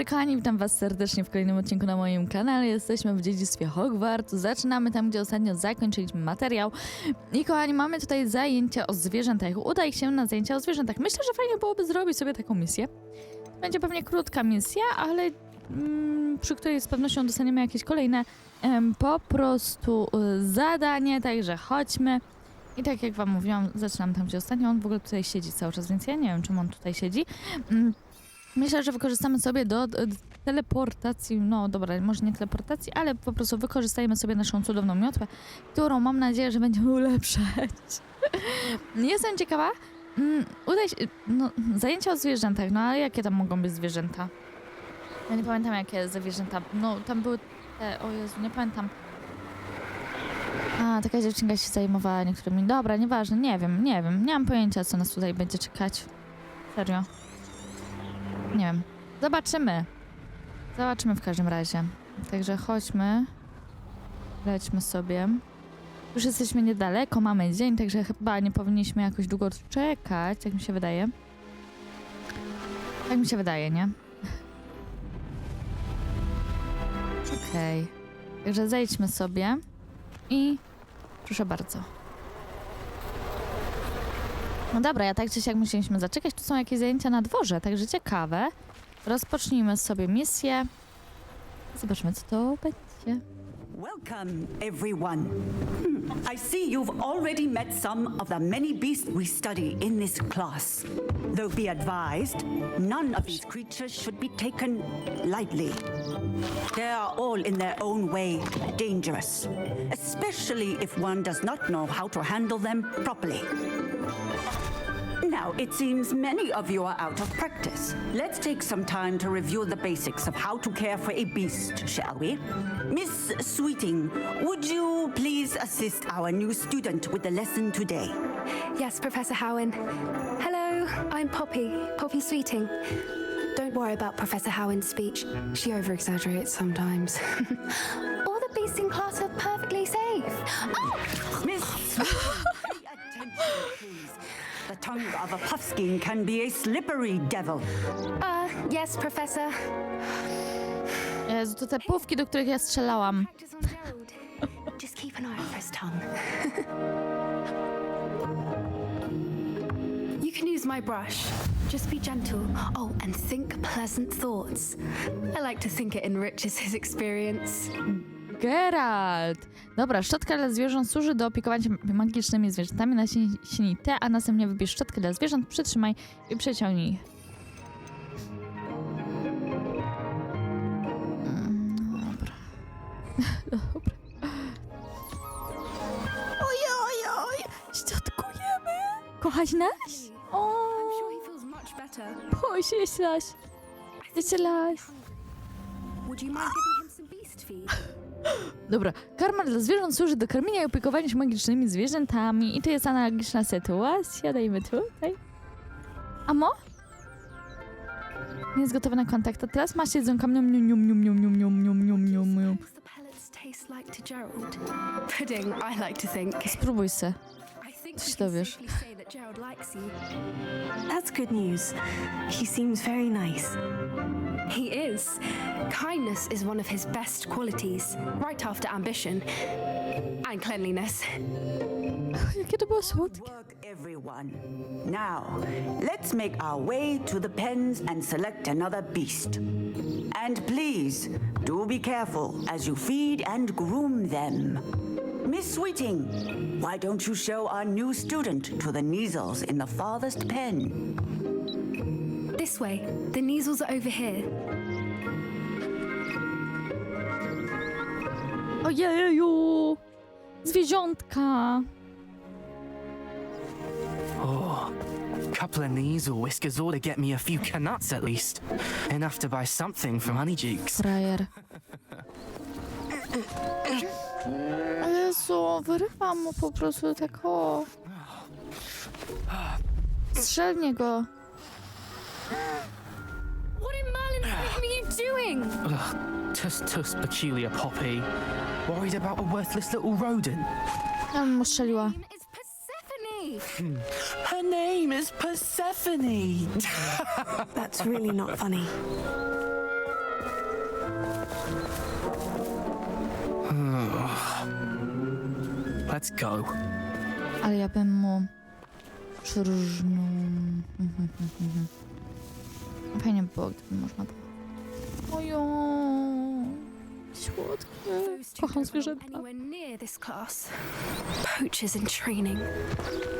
kochani, witam was serdecznie w kolejnym odcinku na moim kanale. Jesteśmy w Dziedzictwie Hogwartu. Zaczynamy tam, gdzie ostatnio zakończyliśmy materiał. I kochani, mamy tutaj zajęcia o zwierzętach. Udaj się na zajęcia o zwierzętach. Myślę, że fajnie byłoby zrobić sobie taką misję. Będzie pewnie krótka misja, ale przy której z pewnością dostaniemy jakieś kolejne po prostu zadanie. Także chodźmy. I tak jak wam mówiłam, zaczynam tam, gdzie ostatnio. On w ogóle tutaj siedzi cały czas, więc ja nie wiem, czemu on tutaj siedzi. Myślę, że wykorzystamy sobie do teleportacji, no dobra, może nie teleportacji, ale po prostu wykorzystajmy sobie naszą cudowną miotłę, którą mam nadzieję, że będziemy ulepszać. Jestem ciekawa. Udaj się, no, zajęcia o zwierzętach, no ale jakie tam mogą być zwierzęta? Ja nie pamiętam, jakie zwierzęta, no tam były te, o Jezu, nie pamiętam. A, taka dziewczynka się zajmowała niektórymi, dobra, nieważne, nie wiem, nie mam pojęcia, co nas tutaj będzie czekać. Serio. Nie wiem. Zobaczymy. Zobaczymy w każdym razie. Także chodźmy. Lećmy sobie. Już jesteśmy niedaleko, mamy dzień, także chyba nie powinniśmy jakoś długo czekać, tak mi się wydaje. Tak mi się wydaje, nie? Okej. Także zejdźmy sobie. I proszę bardzo. No dobra, ja tak czy siak musieliśmy zaczekać. Tu są jakieś zajęcia na dworze, także ciekawe. Rozpocznijmy sobie misję. Zobaczmy, co to będzie. Welcome, everyone. I see you've already met some of the many beasts we study in this class. Though be advised, none of these creatures should be taken lightly. They are all in their own way dangerous, especially if one does not know how to handle them properly. Now, it seems many of you are out of practice. Let's take some time to review the basics of how to care for a beast, shall we? Miss Sweeting, would you please assist our new student with the lesson today? Yes, Professor Howen. Hello, I'm Poppy Sweeting. Don't worry about Professor Howen's speech. She over-exaggerates sometimes. All the beasts in class are perfectly safe. Oh! Miss Sweeting, pay attention, please. The tongue of a puffskein can be a slippery devil. Yes, Professor. Jezu, to te pówki, do których ja strzelałam. Practice on Gerald. Just keep an eye out for his tongue. You can use my brush. Just be gentle. Oh, and think pleasant thoughts. I like to think it enriches his experience. Geralt! Dobra, szczotka dla zwierząt służy do opiekowania się magicznymi zwierzętami. Naciśnij T, a następnie wybierz szczotkę dla zwierząt, przytrzymaj i przeciągnij. Dobra. Dobra. Ojoj! Szczotkujemy! Kochać nas? O! I'm sure he feels much better. Posieślaś! Posieślaś! Would you mind giving him some beast feed? Dobra, karma dla zwierząt służy do karmienia i opiekowania się magicznymi zwierzętami. I to jest analogiczna sytuacja. Dajmy tutaj. Amo? Nie jest gotowy na kontakt. A teraz masz jedzonka. Mium, mium, mium, mium, mium, mium, mium, mium, mium, mium. The pellets taste like to Gerald. Pudding, I like to think. Spróbuj se. I think Coś we can dowiesz. safely say that Gerald likes you. That's good news. He seems very nice. He is. Kindness is one of his best qualities, right after ambition and cleanliness. Jakie to było słodkie. Work, everyone. Now, let's make our way to the pens and select another beast. And please, do be careful as you feed and groom them. Miss Sweeting, why don't you show our new student to the Neasels in the farthest pen? This way. The Neasels are over here. Ojeju! Zwierzątka! Oh, couple of these or whiskers ought to get me a few canuts at least. Enough to buy something from Honeyjukes. Frajer. O Jezu, wyrywam mu po prostu tak o. Strzel w niego. What in Merlin's name are you doing? Tus peculiar Poppy. Worried about a worthless little rodent. Ja bym mu strzeliła. It's Persephone. Her name is Persephone. That's really not funny. Let's go. Ale ja bym mu szurżnął. Fajnie by było, gdyby można było. Ojo, słodkie. Those two Kocham don't belong zwierzęta. anywhere near this class. Poachers in training.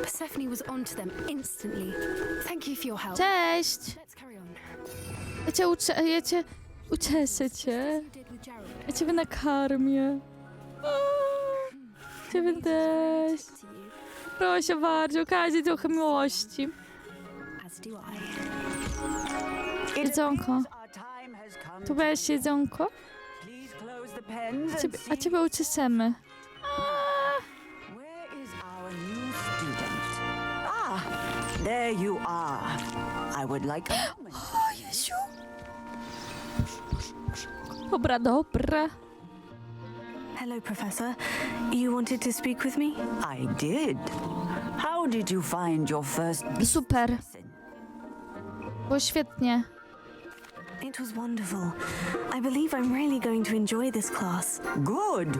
Persephone was onto them instantly. Thank you for your help. Cześć! Let's carry on. Ucieszę cię. You did with Gerald. Ja ciebie nakarmię. Ciebie też. To you, Proszę bardzo, okazję trochę miłości. as do I. It Jedzonko. appears our time has come Tu weź jedzonko, Please close the pens and a see ciebie ucieszymy. where is our new student. Ah, there you are. I would like a moment. O Jesiu. Dobra, dobra. Hello, Professor. You wanted to speak with me? I did. How did you find your first Super, lesson? było świetnie. It was wonderful. I believe I'm really going to enjoy this class. Good.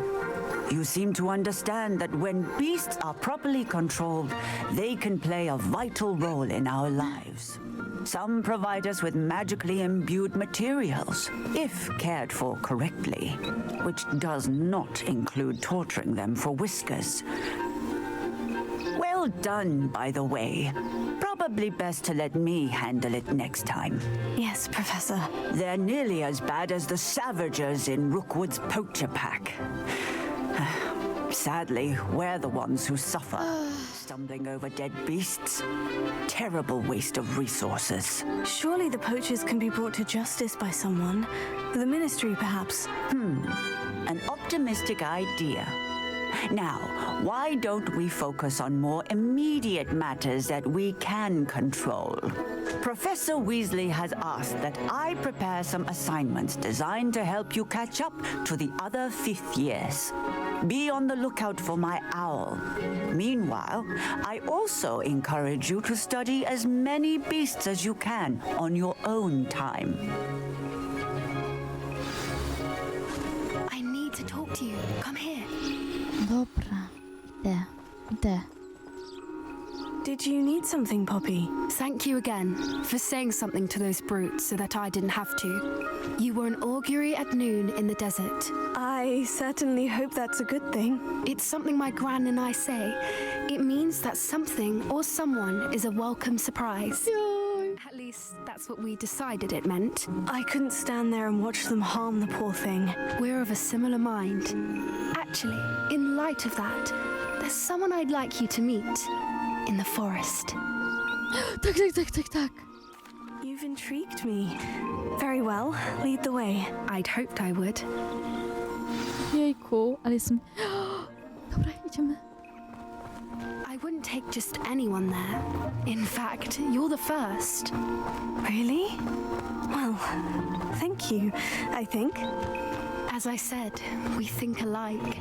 You seem to understand that when beasts are properly controlled, they can play a vital role in our lives. Some provide us with magically imbued materials, if cared for correctly, which does not include torturing them for whiskers. Well done, by the way. Probably best to let me handle it next time. Yes, Professor. They're nearly as bad as the Savagers in Rookwood's poacher pack. Sadly, we're the ones who suffer, stumbling over dead beasts. Terrible waste of resources. Surely the poachers can be brought to justice by someone. The ministry, perhaps. An optimistic idea. Now, why don't we focus on more immediate matters that we can control? Professor Weasley has asked that I prepare some assignments designed to help you catch up to the other fifth years. Be on the lookout for my owl. Meanwhile, I also encourage you to study as many beasts as you can on your own time. I need to talk to you. Come here. Dobra, idę. Did you need something, Poppy? Thank you again for saying something to those brutes so that I didn't have to. You were an augury at noon in the desert. I certainly hope that's a good thing. It's something my gran and I say. It means that something or someone is a welcome surprise. At least that's what we decided it meant. I couldn't stand there and watch them harm the poor thing. We're of a similar mind. Actually, in light of that, there's someone I'd like you to meet in the forest. Tak. You've intrigued me. Very well, lead the way. I'd hoped I would. Jejku, ale jestem... Dobra, idziemy. I wouldn't take just anyone there. In fact, you're the first. Really? Well, thank you, I think. As I said, we think alike.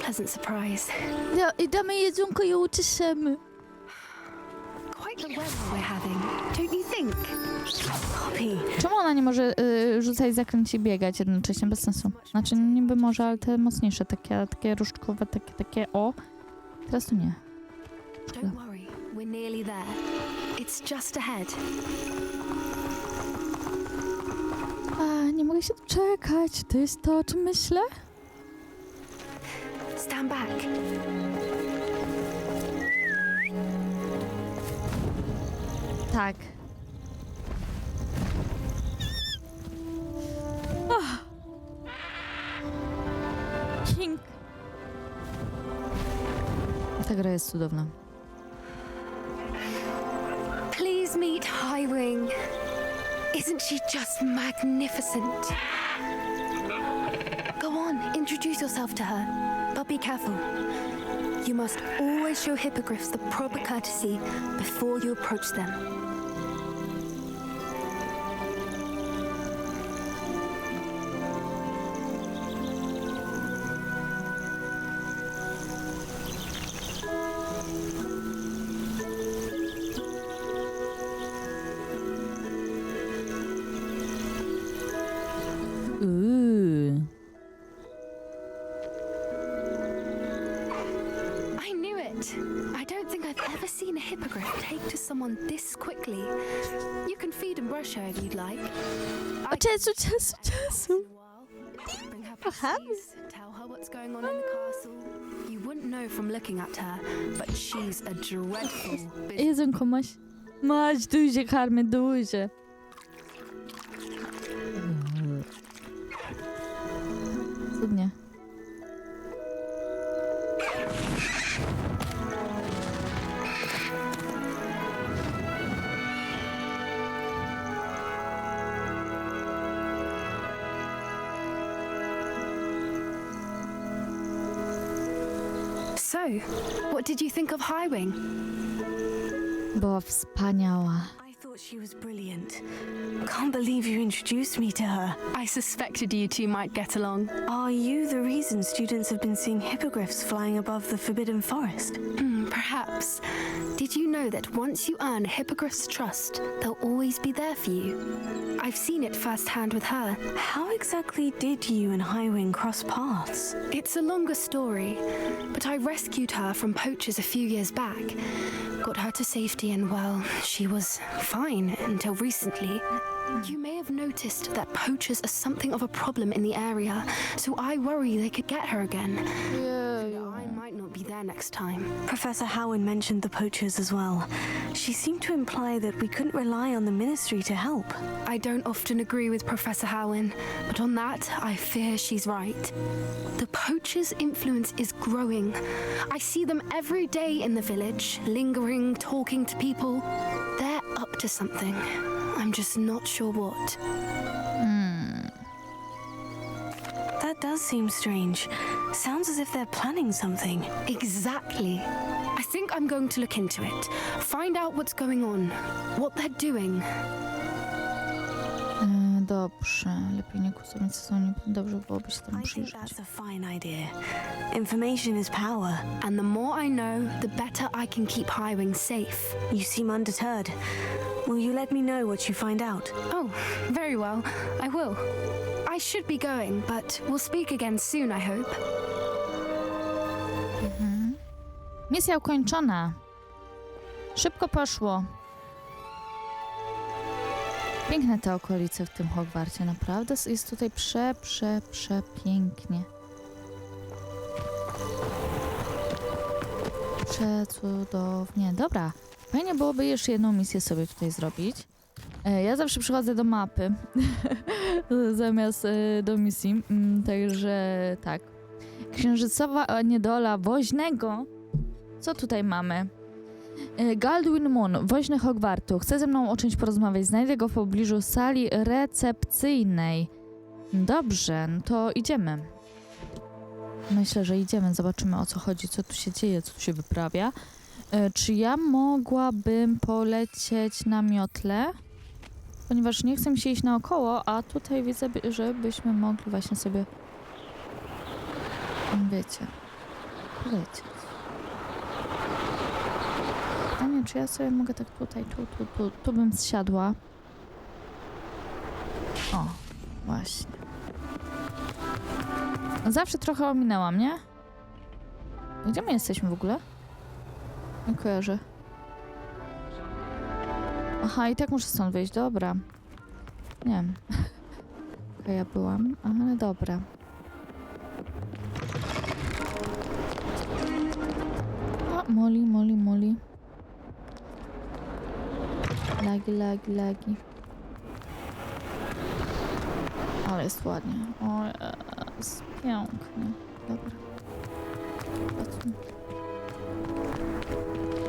Pleasant surprise. I damy jedzonko i ucieszymy. Quite the weather we're having, don't you think? Poppy, Czemu ona nie może rzucać zakręci i biegać jednocześnie? Bez sensu. Znaczy niby może, ale te mocniejsze, takie różdżkowe, takie o. Teraz to nie. Don't worry, we're nearly there. It's just ahead. A, nie mogę się doczekać. To jest to, o czym myślę? Stand back. Tak. King. Ta gra jest cudowna. Please meet Highwing. Isn't she just magnificent? Go on, introduce yourself to her, but be careful. You must always show hippogriffs the proper courtesy before you approach them. someone this quickly. You can feed and brush her if you'd like. O czasu. Bring her pasties, tell her what's going on in the castle. You wouldn't know from looking at her, but she's a dreadful business. Jedzonko maś. Maś, duże karmy, duże. Cudnie. So, what did you think of Highwing? Była wspaniała. I thought she was brilliant. Can't believe you introduced me to her. I suspected you two might get along. Are you the reason students have been seeing hippogriffs flying above the Forbidden Forest? Perhaps. Did you know that once you earn a hippogriff's trust, they'll always be there for you? I've seen it firsthand with her. How exactly did you and Highwing cross paths? It's a longer story, but I rescued her from poachers a few years back. Got her to safety and, well, she was fine until recently. You may have noticed that poachers are something of a problem in the area, so I worry they could get her again. I might not be there next time. Professor Howin mentioned the poachers as well. She seemed to imply that we couldn't rely on the ministry to help. I don't often agree with Professor Howin, but on that, I fear she's right. The poachers' influence is growing. I see them every day in the village, lingering, talking to people. They're up to something. I'm just not sure what. That does seem strange. Sounds as if they're planning something. Exactly. I think I'm going to look into it. Find out what's going on. What they're doing. Dobrze. Lepiej nie kusować sezonie. Dobrze byłoby się tam I think przyjrzeć. that's a fine idea. Information is power. And the more I know, the better I can keep Highwing safe. You seem undeterred. Will you let me know what you find out? Oh, very well. I will. I should be going, but we'll speak again soon, I hope. Misja ukończona. Szybko poszło. Piękne te okolice w tym Hogwarcie, naprawdę. Jest tutaj przepięknie. Przecudownie. Dobra, fajnie byłoby jeszcze jedną misję sobie tutaj zrobić. Ja zawsze przychodzę do mapy zamiast do misji, także tak. Księżycowa niedola woźnego. Co tutaj mamy? Galdwin Moon, woźny Hogwartu. Chce ze mną o czymś porozmawiać. Znajdę go w pobliżu sali recepcyjnej. Dobrze, no to idziemy. Myślę, że idziemy. Zobaczymy, o co chodzi, co tu się dzieje, co tu się wyprawia. Czy ja mogłabym polecieć na miotle? Ponieważ nie chcę mi się iść naokoło, a tutaj widzę, żebyśmy mogli właśnie sobie, wiecie, polecieć. Pytanie, czy ja sobie mogę tak tutaj, tu bym zsiadła. O, właśnie. Zawsze trochę ominęłam, nie? Gdzie my jesteśmy w ogóle? Nie kojarzę. Aha, i tak muszę stąd wyjść, dobra. Nie wiem. Okej, ja byłam, ale dobra. O, Molly. Lagi. Ale jest ładnie. O, jest pięknie. Dobra.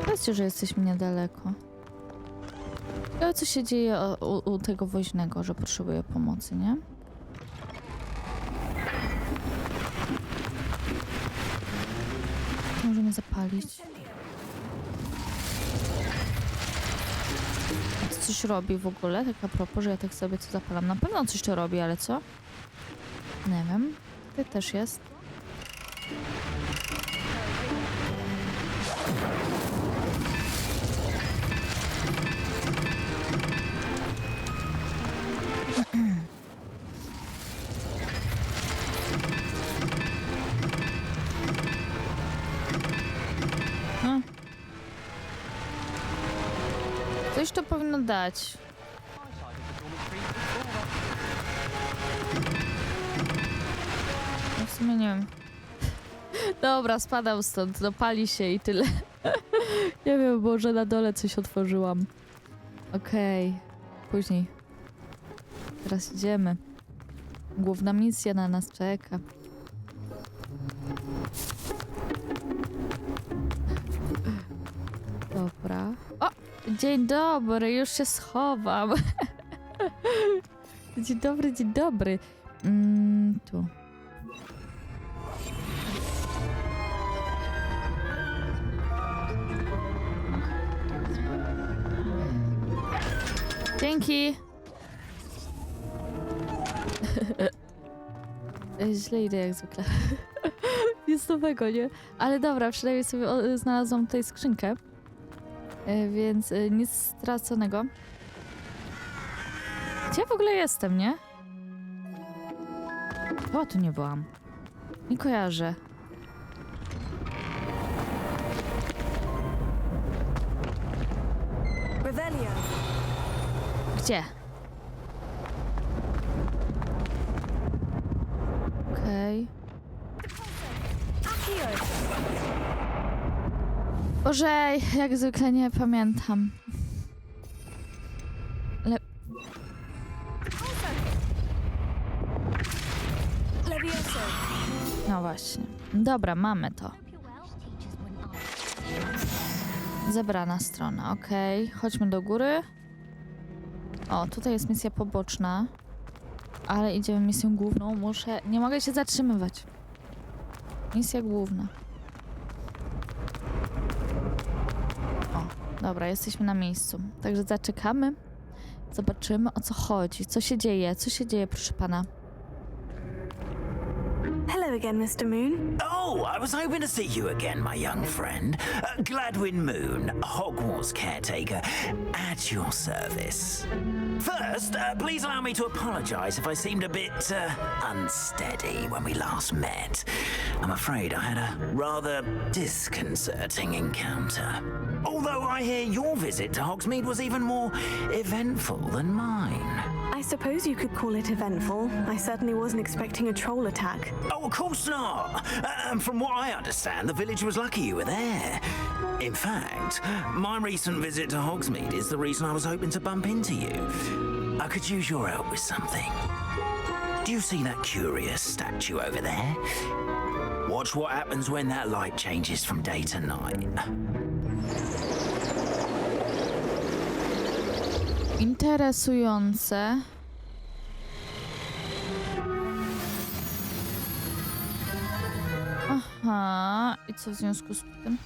Powiedzcie, że jesteśmy niedaleko. Ale co się dzieje u tego woźnego, że potrzebuje pomocy, nie? Możemy zapalić. A to coś robi w ogóle? Tak a propos, że ja tak sobie to zapalam. Na pewno coś to robi, ale co? Nie wiem. Tutaj też jest. to powinno dać. No w sumie nie wiem. Dobra, spadam stąd, no pali się i tyle. Nie wiem, może na dole coś otworzyłam. Okej. Później. Teraz idziemy. Główna misja na nas czeka. Dobra. O! Dzień dobry, już się schowam. Dzień dobry, dzień dobry. Tu. Dzięki. Źle idę jak zwykle. Nic nowego, nie? Ale dobra, przynajmniej sobie znalazłam tutaj skrzynkę. Więc nic straconego. Gdzie ja w ogóle jestem, nie? O, tu nie byłam. Nie kojarzę. Gdzie? Okej. Boże, jak zwykle nie pamiętam. Ale... No właśnie. Dobra, mamy to. Zebrana strona, okej. Chodźmy do góry. O, tutaj jest misja poboczna. Ale idziemy misją główną. Nie mogę się zatrzymywać. Misja główna. O, dobra, jesteśmy na miejscu. Także zaczekamy. Zobaczymy, o co chodzi. Co się dzieje? Co się dzieje, proszę pana? Hello again, Mr. Moon. Oh, I was hoping to see you again, my young friend. Gladwin Moon, Hogwarts caretaker, at your service. First, please allow me to apologize if I seemed a bit unsteady when we last met. I'm afraid I had a rather disconcerting encounter. Although I hear your visit to Hogsmeade was even more eventful than mine. I suppose you could call it eventful. I certainly wasn't expecting a troll attack. Oh, of course not. And from what I understand, the village was lucky you were there. In fact, my recent visit to Hogsmeade is the reason I was hoping to bump into you. I could use your help with something. Do you see that curious statue over there? Watch what happens when that light changes from day to night. Interesujące. Aha, i co w związku z tym?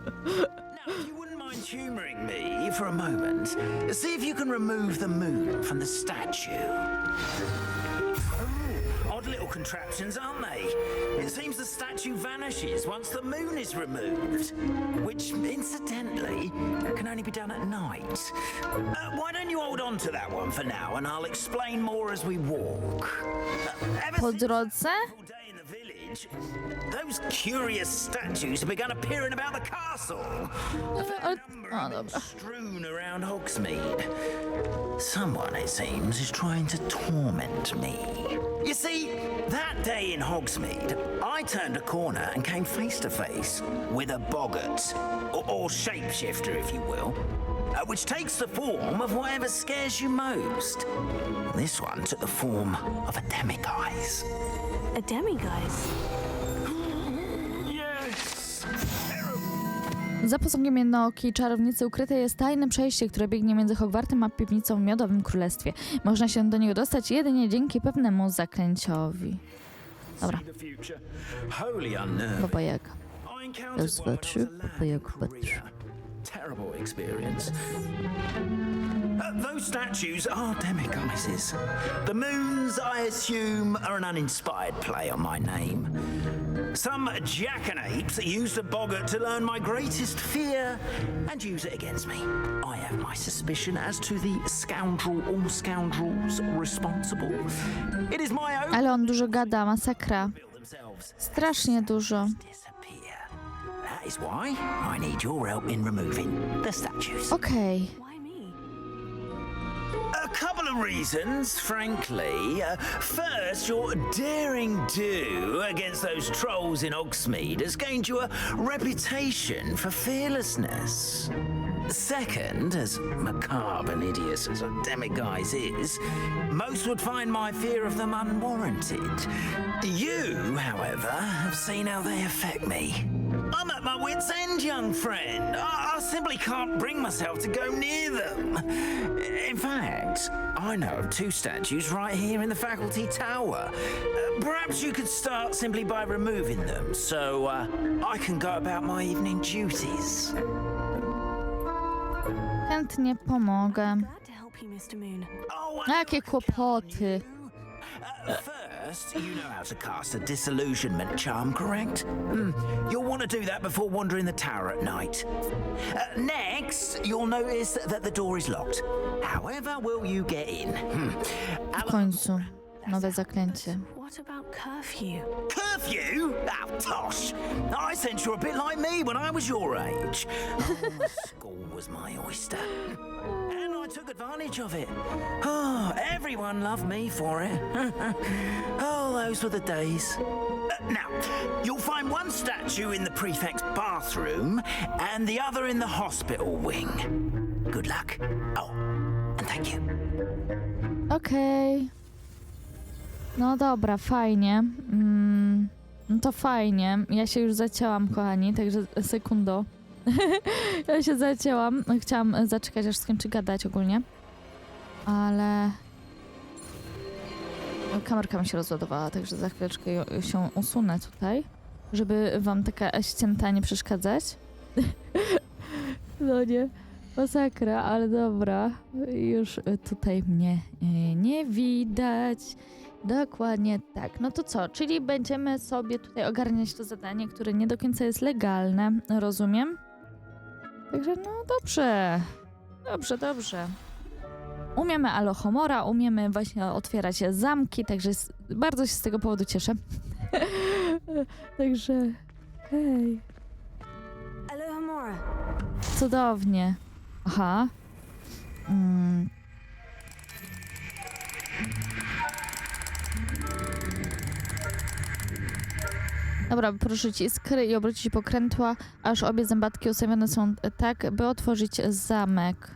Now, if you wouldn't mind humouring me for a moment, see if you can remove the moon from the statue. Odd little contraptions, aren't they? It seems the statue vanishes once the moon is removed, which, incidentally, can only be done at night. Why don't you hold on to that one for now, and I'll explain more as we walk. Po drodze? Day in the village, those curious statues have begun appearing about the castle. A fair number of them strewn around Hogsmeade. Someone, it seems, is trying to torment me. You see, that day in Hogsmeade, I turned a corner and came face to face with a boggart, or shapeshifter, if you will, which takes the form of whatever scares you most. This one took the form of a demiguise. A demiguise? Yes! Za posągiem jednookiej czarownicy ukryte jest tajne przejście, które biegnie między Hogwartem a piwnicą w Miodowym Królestwie. Można się do niego dostać jedynie dzięki pewnemu zaklęciowi. Dobra. Baba Jaga. Raz, dwa, trzy. Baba Jaga, patrz. Terrible experience. Those statues are demiguises. The moons, I assume, are an uninspired play on my name. Some jackanapes used a boggart to learn my greatest fear and use it against me. I have my suspicion as to the scoundrel or scoundrels responsible. It is my own... Ale on dużo gada, masakra. Strasznie dużo. That is why I need your help in removing the statues. Okej. Why me? A couple of reasons, frankly. First, your daring do against those trolls in Hogsmeade has gained you a reputation for fearlessness. Second, as macabre and hideous as a demiguise is, most would find my fear of them unwarranted. You, however, have seen how they affect me. I'm at my wit's end, young friend. I simply can't bring myself to go near them. In fact, I know of 2 statues right here in the faculty tower. Perhaps you could start simply by removing them, so I can go about my evening duties. Chętnie pomogę. Glad to help you, Mr. Moon. Oh, Jakie kłopoty. First, you know how to cast a disillusionment charm, correct? You'll want to do that before wandering the tower at night. Next, you'll notice that the door is locked. However will you get in? W końcu. Nowe zaklęcie. What about curfew? Curfew? Oh, tosh! I sense you're a bit like me when I was your age. School was my oyster. And I took advantage of it. Oh, everyone loved me for it. Oh, those were the days. Now, you'll find one statue in the prefect's bathroom and the other in the hospital wing. Good luck. Oh, and thank you. Okej. No dobra, fajnie. No to fajnie. Ja się już zacięłam, kochani, także sekundo. Ja się zacięłam. Chciałam zaczekać, aż skończy gadać ogólnie. Ale... kamerka mi się rozładowała, także za chwileczkę się usunę tutaj, żeby wam taka ścięta nie przeszkadzać. No nie, masakra, ale dobra. Już tutaj mnie nie widać. Dokładnie tak. No to co? Czyli będziemy sobie tutaj ogarniać to zadanie, które nie do końca jest legalne. Rozumiem? Także no dobrze. Dobrze. Umiemy alohomora, umiemy właśnie otwierać zamki, także bardzo się z tego powodu cieszę. Także hej. Alohomora. Cudownie. Aha. Dobra, poruszyć iskry i obrócić pokrętła, aż obie zębatki ustawione są tak, by otworzyć zamek.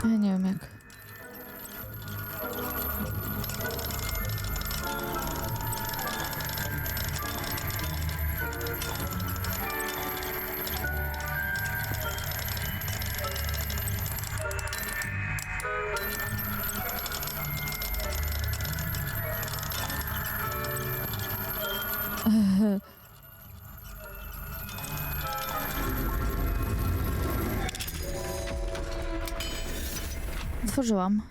Ja nie wiem jak. Otworzyłam.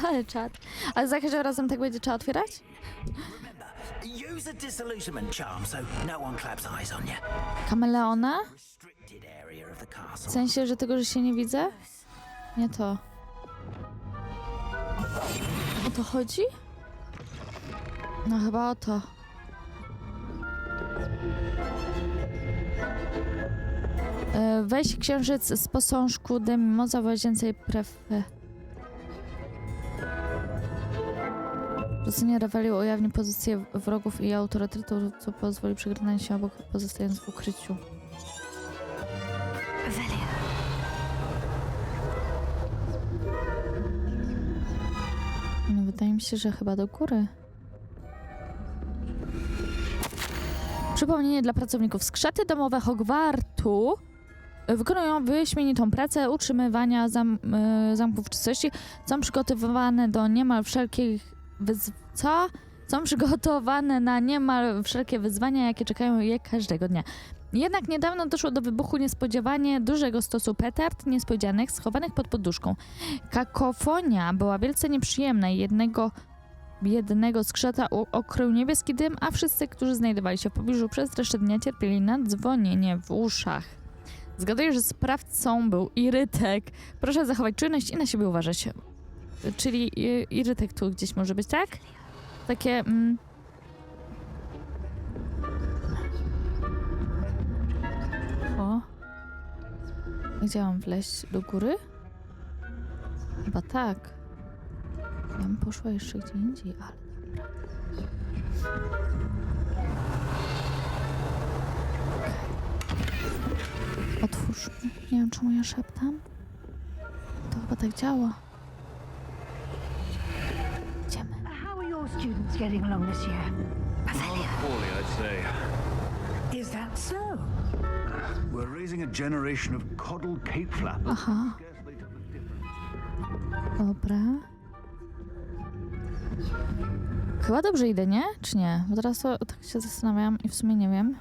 Ale czad. Ale za każdym razem tak będzie trzeba otwierać? Use a disillusionment charm so no one claps eyes on you. Kameleona? Restricted area of the W castle. sensie, że tego, że się nie widzę? Nie to. O to chodzi? No chyba o to. Weź księżyc z posążku Demimoza w łazience prefy. Rzucenie reweli ujawni pozycję wrogów i autorytetu, co pozwoli przegrać się obok, pozostając w ukryciu. No, wydaje mi się, że chyba do góry. Przypomnienie dla pracowników. Skrzety domowe Hogwartu wykonują wyśmienitą pracę utrzymywania zamków czystości. Są przygotowane do niemal wszelkich Są przygotowane na niemal wszelkie wyzwania, jakie czekają je każdego dnia. Jednak niedawno doszło do wybuchu niespodziewanie dużego stosu petard niespodzianych schowanych pod poduszką. Kakofonia była wielce nieprzyjemna i jednego skrzeta okrył niebieski dym, a wszyscy, którzy znajdowali się w pobliżu przez resztę dnia, cierpieli na dzwonienie w uszach. Zgaduję, że sprawcą był Irytek. Proszę zachować czujność i na siebie uważać. Czyli Irytek tu gdzieś może być, tak? Takie... O. Gdzie mam wleźć? Do góry? Chyba tak. Ja bym poszła jeszcze gdzie indziej, ale dobra. Otwórz. Nie wiem, czemu ja szeptam. To chyba tak działa. Idziemy. How are your students getting along this year? Poorly, I'd say. Is that so? We're raising a generation of coddled cape flappers. Aha. Scarcely tell the difference. Dobra. Chyba dobrze idę, nie? Czy nie? Bo teraz to tak się zastanawiam i w sumie nie wiem.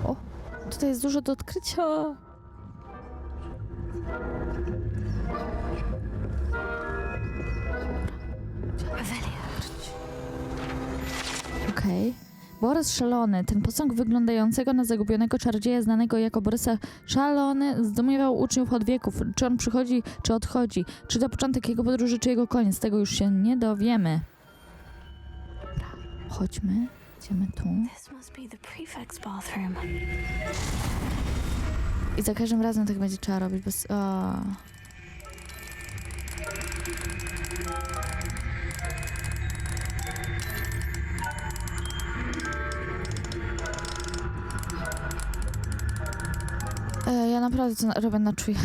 O! Tutaj jest dużo do odkrycia. Okej. Borys Szalony, ten posąg wyglądającego na zagubionego czarodzieja znanego jako Borysa Szalony zdumiewał uczniów od wieków. Czy on przychodzi, czy odchodzi? Czy to początek jego podróży, czy jego koniec? Tego już się nie dowiemy. Dobra, chodźmy. Idziemy tu. This must be the prefect's bathroom. I za każdym razem tak będzie trzeba robić bez... O. Ja naprawdę to robię na czuję.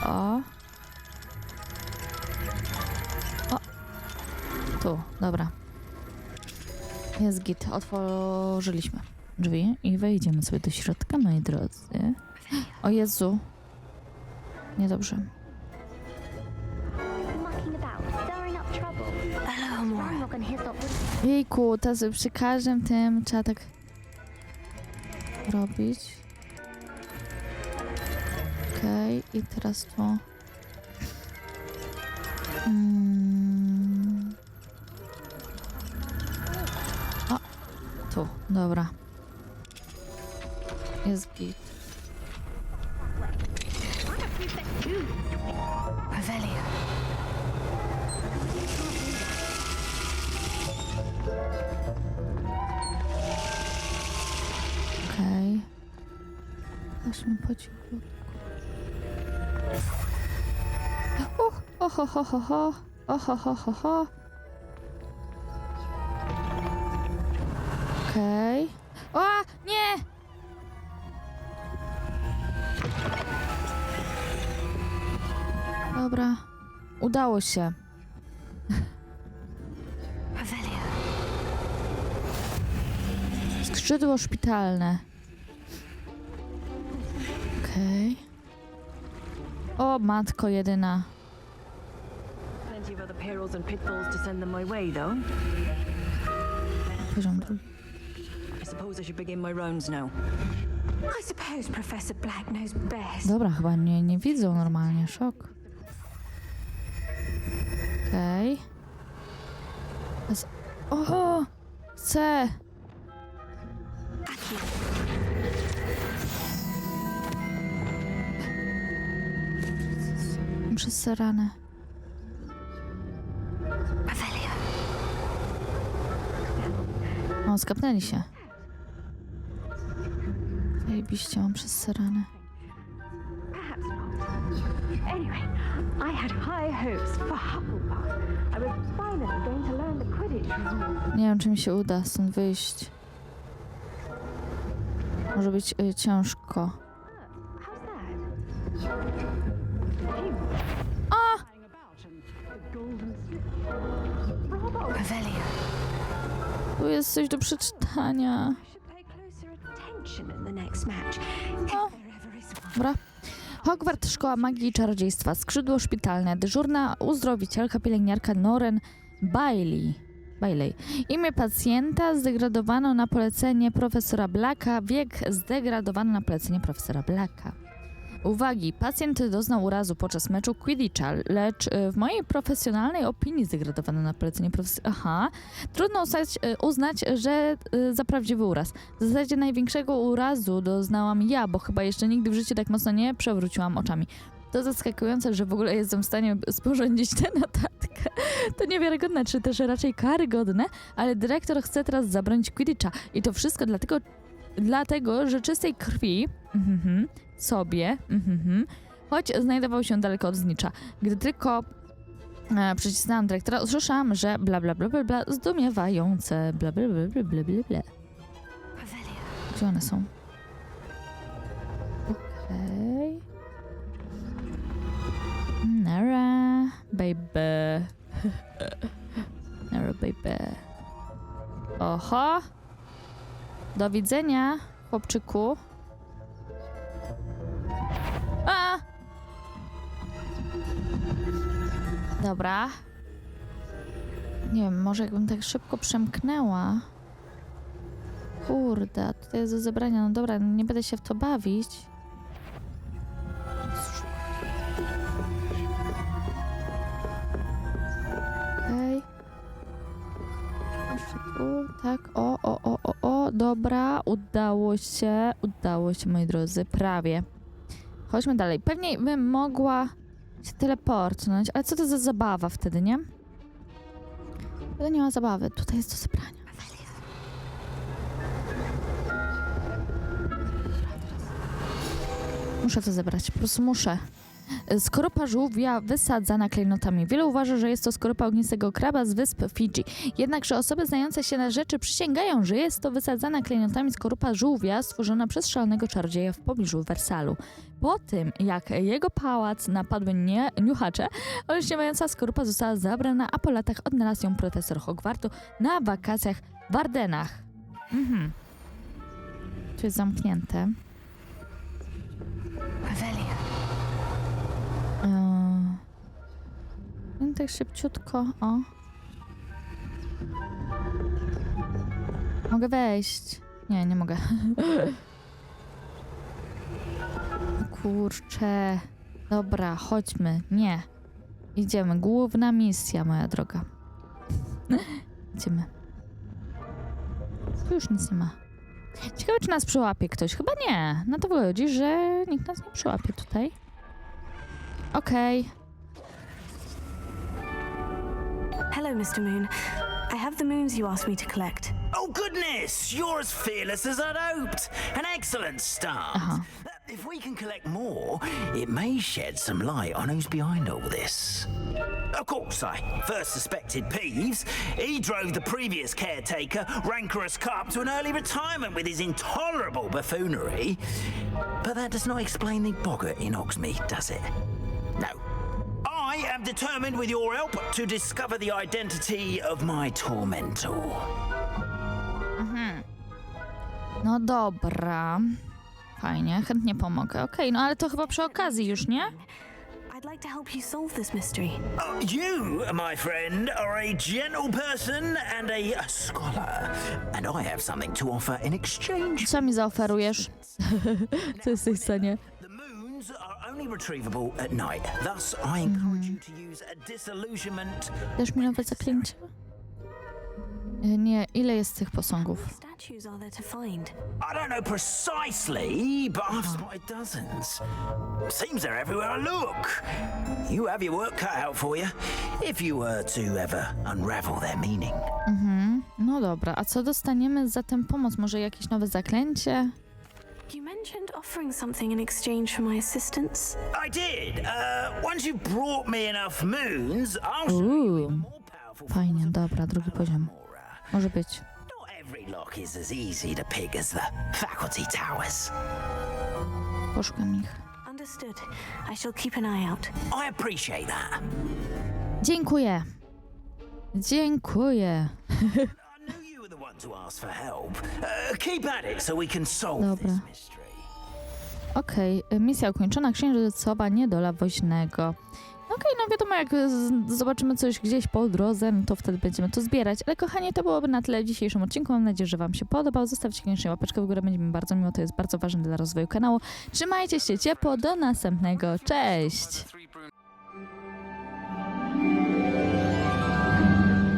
O. O. Tu, dobra. Jest git. Otworzyliśmy drzwi i wejdziemy sobie do środka, moi drodzy. O Jezu. Niedobrze. Jejku, to przy każdym tym trzeba tak robić. Okej, i teraz to... O, tu, dobra. Jest git. Okej. Chodźmy po cichu. Oho, ho, ho, ho. Oho, ho, ho, ho. Okej. O, nie! Dobra. Udało się. Skrzydło szpitalne. Okej. O, matko jedyna. Plenty of other perils and pitfalls to send them my way, though. Poziom drugi. I suppose I should begin my rounds now. I suppose Professor Black knows best. Dobra, chyba nie widzą normalnie. Szok. Okej. O! Chcę! Przez ranę. O, skapnęli się. Zajebiście, mam przez seranę. Perhaps not. Anyway, I had high hopes for Hufflepuff. I was finally going to learn the Quidditch rules. Nie wiem, czy mi się uda stąd wyjść. Może być ciężko. How's that? A! Tu jest coś do przeczytania. Pay closer attention in the next match. O. Dobra. Hogwarts, szkoła magii i czarodziejstwa. Skrzydło szpitalne. Dyżurna uzdrowicielka, pielęgniarka Norren Bailey. Imię pacjenta zdegradowano na polecenie profesora Blacka. Wiek zdegradowano na polecenie profesora Blacka. Uwagi, pacjent doznał urazu podczas meczu Quidditcha, lecz w mojej profesjonalnej opinii zdegradowano na polecenie profesora. Aha, trudno uznać, że za prawdziwy uraz. W zasadzie największego urazu doznałam ja, bo chyba jeszcze nigdy w życiu tak mocno nie przewróciłam oczami. To zaskakujące, że w ogóle jestem w stanie sporządzić tę notatkę. To niewiarygodne, czy też raczej karygodne, ale dyrektor chce teraz zabronić Quidditcha. I to wszystko dlatego, że czystej krwi sobie, choć znajdował się daleko od znicza. Gdy tylko przycisnęłam dyrektora, usłyszałam, że bla bla bla bla bla, zdumiewające bla bla bla bla bla bla bla. Gdzie one są? Okej. Nara, baby. Nara, baby. Oho. Do widzenia, chłopczyku. A! Dobra. Nie wiem, może jakbym tak szybko przemknęła. Kurde, tutaj jest do zebrania. No dobra, nie będę się w to bawić. Okej. Jeszcze tu, tak, o, dobra, udało się, moi drodzy, prawie. Chodźmy dalej. Pewnie bym mogła się teleportnąć, ale co to za zabawa wtedy, nie? Wtedy nie ma zabawy. Tutaj jest do zebrania. Muszę to zebrać, po prostu muszę. Skorupa żółwia wysadzana klejnotami. Wielu uważa, że jest to skorupa ognistego kraba z wysp Fidżi. Jednakże osoby znające się na rzeczy przysięgają, że jest to wysadzana klejnotami skorupa żółwia stworzona przez szalonego czarodzieja w pobliżu Wersalu. Po tym, jak jego pałac napadły niuchacze, olśniewająca skorupa została zabrana, a po latach odnalazł ją profesor Hogwartu na wakacjach w Ardenach. Tu jest zamknięte. Tak szybciutko, o. Mogę wejść. Nie mogę. Kurczę. Dobra, chodźmy. Nie. Idziemy. Główna misja, moja droga. Idziemy. Tu już nic nie ma. Ciekawe, czy nas przyłapie ktoś. Chyba nie. Na to wychodzi, że nikt nas nie przyłapie tutaj. Okej. Hello, Mr. Moon. I have the moons you asked me to collect. Oh, goodness! You're as fearless as I'd hoped. An excellent start. If we can collect more, it may shed some light on who's behind all this. Of course, I first suspected Peeves. He drove the previous caretaker, Rancorous Carp, to an early retirement with his intolerable buffoonery. But that does not explain the boggart in Hogsmeade, does it? No. I am determined, with your help, to discover the identity of my tormentor. No dobra. Fajnie, chętnie pomogę. Okej, no ale to chyba przy okazji już, nie? I'd like to help you solve this mystery. You, my friend, are a gentle person and a scholar. And I have something to offer in exchange. Co mi zaoferujesz? Co jesteś w stanie? Are only retrievable at night. Thus, I encourage you to use a disillusionment. Dasz mi nowe zaklęcie? Nie, ile jest tych posągów? Statues are there to find? I don't know precisely, but I've spotted dozens. Seems they're everywhere I look. You have your work cut out for you, if you were to ever unravel their meaning. No dobra, a co dostaniemy za tę pomoc? Może jakieś nowe zaklęcie? You mentioned offering something in exchange for my assistance. I did. Once you've brought me enough moons, I'll show you even more powerful. Fajnie, dobra, drugi poziom. Może być. Not every lock is as easy to pick as the faculty towers. Poszukam ich. Understood. I shall keep an eye out. I appreciate that. Dziękuję. Dziękuję. I knew you were the one to ask for help. Keep at it so we can solve this mystery. Okej, misja ukończona. Księżycowa niedola woźnego. Okej, no wiadomo, jak zobaczymy coś gdzieś po drodze, no to wtedy będziemy to zbierać. Ale kochani, to byłoby na tyle w dzisiejszym odcinku. Mam nadzieję, że wam się podobał. Zostawcie koniecznie łapeczkę w górę, będzie mi bardzo miło, to jest bardzo ważne dla rozwoju kanału. Trzymajcie się ciepło, do następnego, cześć!